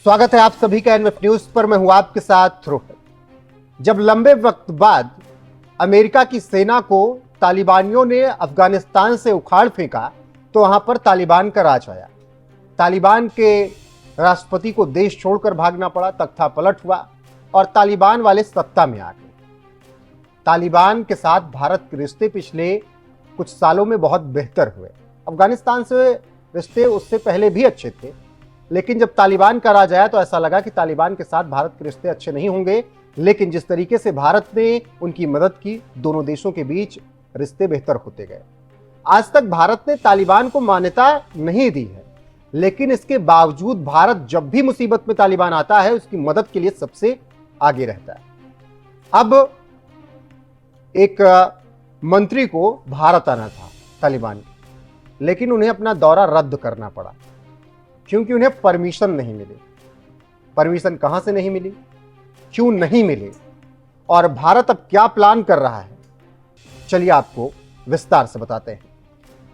स्वागत है आप सभी का एनएफ न्यूज पर। मैं हूं आपके साथ रोहित। जब लंबे वक्त बाद अमेरिका की सेना को तालिबानियों ने अफगानिस्तान से उखाड़ फेंका तो वहां पर तालिबान का राज आया। तालिबान के राष्ट्रपति को देश छोड़कर भागना पड़ा, तख्ता पलट हुआ और तालिबान वाले सत्ता में आ गए। तालिबान के साथ भारत के रिश्ते पिछले कुछ सालों में बहुत बेहतर हुए। अफगानिस्तान से रिश्ते उससे पहले भी अच्छे थे, लेकिन जब तालिबान का राज आया तो ऐसा लगा कि तालिबान के साथ भारत के रिश्ते अच्छे नहीं होंगे। लेकिन जिस तरीके से भारत ने उनकी मदद की, दोनों देशों के बीच रिश्ते बेहतर होते गए। आज तक भारत ने तालिबान को मान्यता नहीं दी है, लेकिन इसके बावजूद भारत जब भी मुसीबत में तालिबान आता है उसकी मदद के लिए सबसे आगे रहता है। अब एक मंत्री को भारत आना था तालिबान के, लेकिन उन्हें अपना दौरा रद्द करना पड़ा क्योंकि उन्हें परमिशन नहीं मिली। परमिशन कहां से नहीं मिली, क्यों नहीं मिली और भारत अब क्या प्लान कर रहा है, चलिए आपको विस्तार से बताते हैं।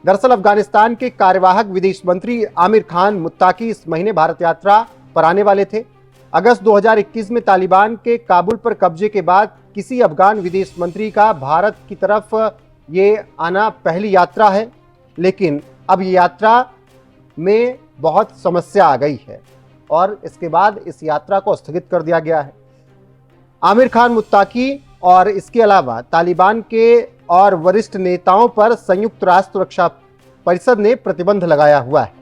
दरअसल अफगानिस्तान के कार्यवाहक विदेश मंत्री आमिर खान मुत्ताकी इस महीने भारत यात्रा पर आने वाले थे। अगस्त 2021 में तालिबान के काबुल पर कब्जे के बाद किसी अफगान विदेश मंत्री का भारत की तरफ ये आना पहली यात्रा है, लेकिन अब ये यात्रा में बहुत समस्या आ गई है और इसके बाद इस यात्रा को स्थगित कर दिया गया है। आमिर खान मुत्ताकी और इसके अलावा तालिबान के और वरिष्ठ नेताओं पर संयुक्त राष्ट्र सुरक्षा परिषद ने प्रतिबंध लगाया हुआ है।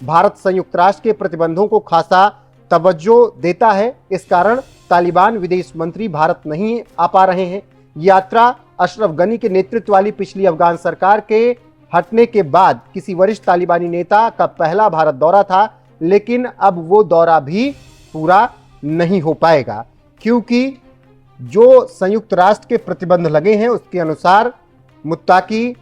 भारत संयुक्त राष्ट्र के प्रतिबंधों को खासा तवज्जो देता है, इस कारण तालिबान विदेश मंत्री भारत नहीं आ पा रहे हैं। यात्रा अशरफ गनी के नेतृत्व वाली पिछली अफगान सरकार के हटने के बाद किसी वरिष्ठ तालिबानी नेता का पहला भारत दौरा था, लेकिन अब वो दौरा भी पूरा नहीं हो पाएगा क्योंकि जो संयुक्त राष्ट्र के प्रतिबंध लगे हैं उसके अनुसार मुत्ताकी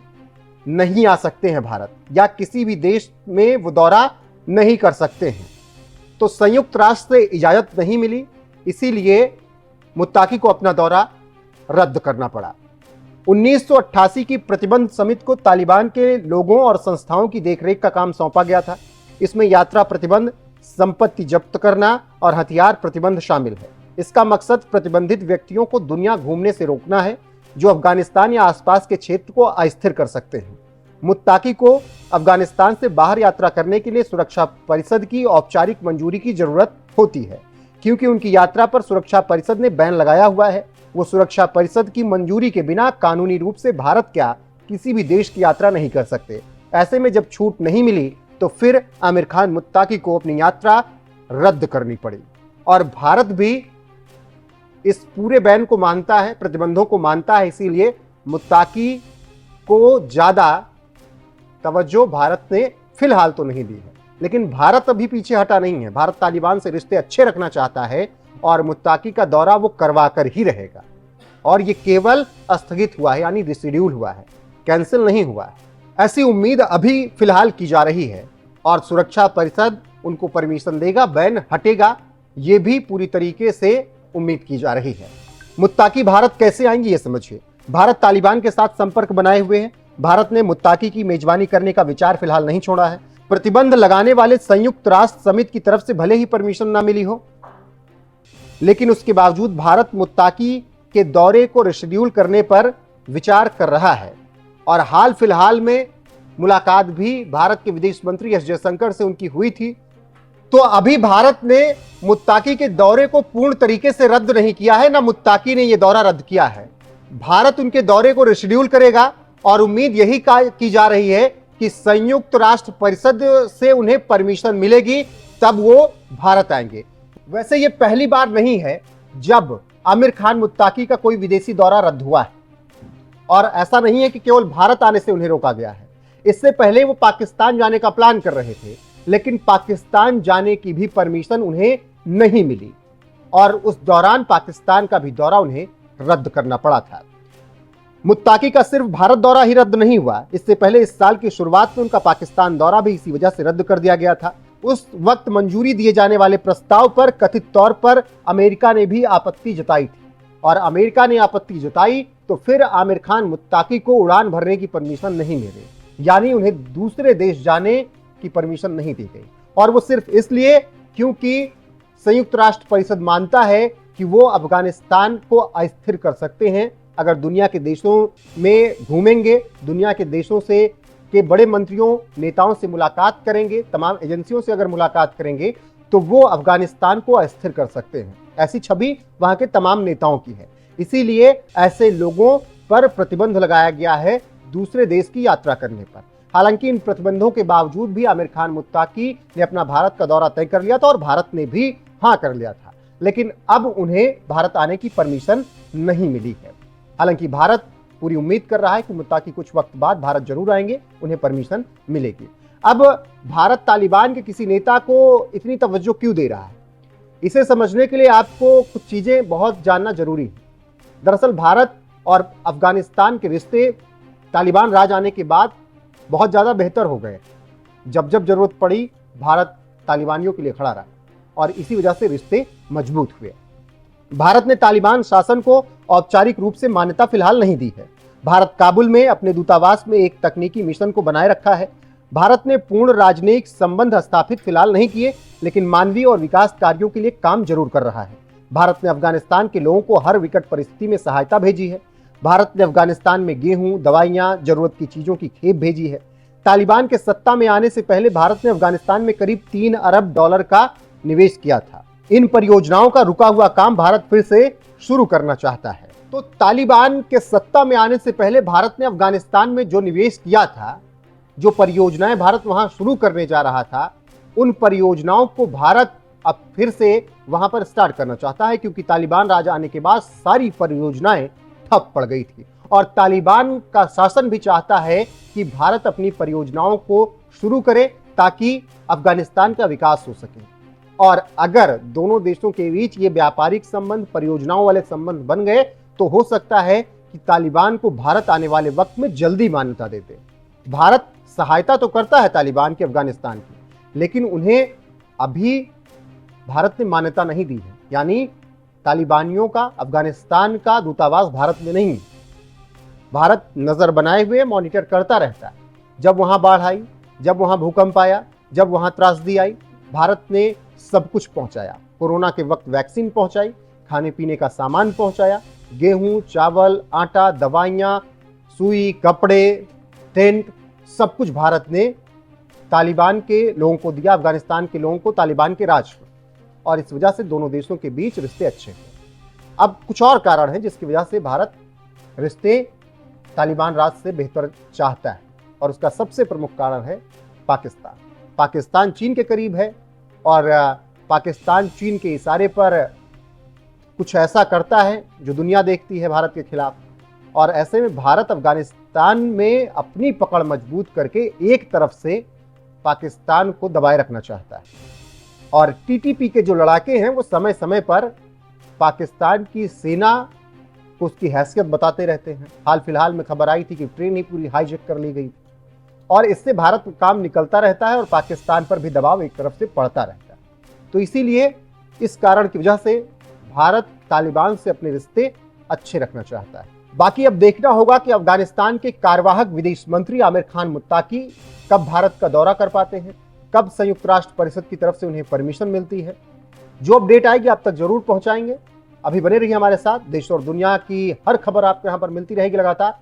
नहीं आ सकते हैं भारत, या किसी भी देश में वो दौरा नहीं कर सकते हैं। तो संयुक्त राष्ट्र से इजाजत नहीं मिली, इसीलिए मुत्ताकी को अपना दौरा रद्द करना पड़ा। 1988 की प्रतिबंध समिति को तालिबान के लोगों और संस्थाओं की देखरेख का काम सौंपा गया था। इसमें यात्रा प्रतिबंध, संपत्ति जब्त करना और हथियार प्रतिबंध शामिल है। इसका मकसद प्रतिबंधित व्यक्तियों को दुनिया घूमने से रोकना है जो अफगानिस्तान या आसपास के क्षेत्र को अस्थिर कर सकते हैं। मुत्ताकी को अफगानिस्तान से बाहर यात्रा करने के लिए सुरक्षा परिषद की औपचारिक मंजूरी की जरूरत होती है, क्योंकि उनकी यात्रा पर सुरक्षा परिषद ने बैन लगाया हुआ है। वो सुरक्षा परिषद की मंजूरी के बिना कानूनी रूप से भारत क्या किसी भी देश की यात्रा नहीं कर सकते। ऐसे में जब छूट नहीं मिली तो फिर आमिर खान मुत्ताकी को अपनी यात्रा रद्द करनी पड़ी और भारत भी इस पूरे बैन को मानता है, प्रतिबंधों को मानता है, इसीलिए मुत्ताकी को ज्यादा तवज्जो भारत ने फिलहाल तो नहीं दी है। लेकिन भारत अभी पीछे हटा नहीं है। भारत तालिबान से रिश्ते अच्छे रखना चाहता है और मुत्ताकी का दौरा वो करवा कर ही रहेगा और ये केवल स्थगित हुआ है, यानी रिशेड्यूल हुआ है, कैंसिल नहीं हुआ है। ऐसी उम्मीद अभी फिलहाल की जा रही है और सुरक्षा परिषद उनको परमिशन देगा, बैन हटेगा, ये भी पूरी तरीके से उम्मीद की जा रही है। मुत्ताकी भारत कैसे आएंगी ये समझिए। भारत तालिबान के साथ संपर्क बनाए हुए है। भारत ने मुत्ताकी की मेजबानी करने का विचार फिलहाल नहीं छोड़ा है। प्रतिबंध लगाने वाले संयुक्त राष्ट्र समिति की तरफ से भले ही परमिशन ना मिली हो, लेकिन उसके बावजूद भारत मुत्ताकी के दौरे को रिशेड्यूल करने पर विचार कर रहा है और हाल फिलहाल में मुलाकात भी भारत के विदेश मंत्री एस जयशंकर से उनकी हुई थी। तो अभी भारत ने मुत्ताकी के दौरे को पूर्ण तरीके से रद्द नहीं किया है, ना मुत्ताकी ने यह दौरा रद्द किया है। भारत उनके दौरे को रिशेड्यूल करेगा और उम्मीद यही की जा रही है कि संयुक्त राष्ट्र परिषद से उन्हें परमिशन मिलेगी, तब वो भारत आएंगे। वैसे ये पहली बार नहीं है जब आमिर खान मुत्ताकी का कोई विदेशी दौरा रद्द हुआ है और ऐसा नहीं है कि केवल भारत आने से उन्हें रोका गया है। इससे पहले वो पाकिस्तान जाने का प्लान कर रहे थे, लेकिन पाकिस्तान जाने की भी परमिशन उन्हें नहीं मिली और उस दौरान पाकिस्तान का भी दौरा उन्हें रद्द करना पड़ा था। मुत्ताकी का सिर्फ भारत दौरा ही रद्द नहीं हुआ, इससे पहले इस साल की शुरुआत में उनका पाकिस्तान दौरा भी इसी वजह से रद्द कर दिया गया था। उस वक्त मंजूरी दिए जाने वाले प्रस्ताव पर कथित तौर पर अमेरिका ने भी आपत्ति जताई थी और अमेरिका ने आपत्ति जताई तो फिर आमिर खान मुत्ताकी को उड़ान भरने की परमिशन नहीं मिली, यानी उन्हें दूसरे देश जाने की परमिशन नहीं दी गई। और वो सिर्फ इसलिए क्योंकि संयुक्त राष्ट्र परिषद मानता है कि वो अफगानिस्तान को अस्थिर कर सकते हैं। अगर दुनिया के देशों में घूमेंगे, दुनिया के देशों से के बड़े मंत्रियों नेताओं से मुलाकात करेंगे, तमाम एजेंसियों से अगर मुलाकात करेंगे तो वो अफगानिस्तान को अस्थिर कर सकते हैं। ऐसी छवि वहां के तमाम नेताओं की है। इसीलिए ऐसे लोगों पर प्रतिबंध लगाया गया है दूसरे देश की यात्रा करने पर। हालांकि इन प्रतिबंधों के बावजूद भी आमिर खान मुत्ताकी ने अपना भारत का दौरा तय कर लिया था और भारत ने भी हाँ कर लिया था, लेकिन अब उन्हें भारत आने की परमिशन नहीं मिली है। हालांकि भारत पूरी उम्मीद कर रहा है कि मुत्ताकी कुछ वक्त बाद भारत जरूर आएंगे, उन्हें परमिशन मिलेगी। अब भारत तालिबान के किसी नेता को इतनी तवज्जो क्यों दे रहा है, इसे समझने के लिए आपको कुछ चीजें बहुत जानना जरूरी है। दरअसल भारत और अफगानिस्तान के रिश्ते तालिबान राज आने के बाद बहुत ज्यादा बेहतर हो गए। जब जब जरूरत पड़ी भारत तालिबानियों के लिए खड़ा रहा और इसी वजह से रिश्ते मजबूत हुए। भारत ने तालिबान शासन को औपचारिक रूप से मान्यता फिलहाल नहीं दी है। भारत काबुल में अपने दूतावास में एक तकनीकी मिशन को बनाए रखा है। भारत ने पूर्ण राजनयिक संबंध स्थापित फिलहाल नहीं किए, लेकिन मानवीय और विकास कार्यों के लिए काम जरूर कर रहा है। भारत ने अफगानिस्तान के लोगों को हर विकट परिस्थिति में सहायता भेजी है। भारत ने अफगानिस्तान में गेहूं, दवाइयां, जरूरत की चीजों की खेप भेजी है। तालिबान के सत्ता में आने से पहले भारत ने अफगानिस्तान में करीब $3 अरब का निवेश किया था। इन परियोजनाओं का रुका हुआ काम भारत फिर से शुरू करना चाहता है। तो तालिबान के सत्ता में आने से पहले भारत ने अफगानिस्तान में जो निवेश किया था, जो परियोजनाएं भारत वहां शुरू करने जा रहा था, उन परियोजनाओं को भारत अब फिर से वहां पर स्टार्ट करना चाहता है, क्योंकि तालिबान राज आने के बाद सारी परियोजनाएं ठप पड़ गई थी। और तालिबान का शासन भी चाहता है कि भारत अपनी परियोजनाओं को शुरू करे ताकि अफगानिस्तान का विकास हो सके। और अगर दोनों देशों के बीच ये व्यापारिक संबंध, परियोजनाओं वाले संबंध बन गए तो हो सकता है कि तालिबान को भारत आने वाले वक्त में जल्दी मान्यता दे दे। भारत सहायता तो करता है तालिबान की अफगानिस्तान की, लेकिन उन्हें अभी भारत ने मान्यता नहीं दी है। यानी तालिबानियों का अफगानिस्तान का दूतावास भारत में नहीं। भारत नजर बनाए हुए मॉनिटर करता रहता है। जब वहां बाढ़ आई, जब वहां भूकंप आया, जब वहां त्रासदी आई, भारत ने सब कुछ पहुंचाया। कोरोना के वक्त वैक्सीन पहुंचाई, खाने पीने का सामान पहुंचाया, गेहूं, चावल, आटा, दवाइयां, सुई, कपड़े, टेंट, सब कुछ भारत ने तालिबान के लोगों को दिया, अफगानिस्तान के लोगों को तालिबान के राज में। और इस वजह से दोनों देशों के बीच रिश्ते अच्छे हैं। अब कुछ और कारण है जिसकी वजह से भारत रिश्ते तालिबान राज से बेहतर चाहता है, और उसका सबसे प्रमुख कारण है पाकिस्तान। पाकिस्तान चीन के करीब है और पाकिस्तान चीन के इशारे पर कुछ ऐसा करता है जो दुनिया देखती है भारत के खिलाफ। और ऐसे में भारत अफगानिस्तान में अपनी पकड़ मजबूत करके एक तरफ से पाकिस्तान को दबाए रखना चाहता है। और टीटीपी के जो लड़ाके हैं वो समय समय पर पाकिस्तान की सेना को उसकी हैसियत बताते रहते हैं। हाल फिलहाल में खबर आई थी कि ट्रेन ही पूरी हाईजैक कर ली गई, और इससे भारत को काम निकलता रहता है और पाकिस्तान पर भी दबाव एक तरफ से पड़ता रहता है। तो इसीलिए इस कारण की वजह से भारत तालिबान से अपने रिश्ते अच्छे रखना चाहता है। बाकी अब देखना होगा कि अफगानिस्तान के कार्यवाहक विदेश मंत्री आमिर खान मुत्ताकी कब भारत का दौरा कर पाते हैं, कब संयुक्त राष्ट्र परिषद की तरफ से उन्हें परमिशन मिलती है। जो अपडेट आएगी आप तक जरूर पहुंचाएंगे। अभी बने रहिए हमारे साथ। देश और दुनिया की हर खबर आपको यहां पर मिलती रहेगी लगातार।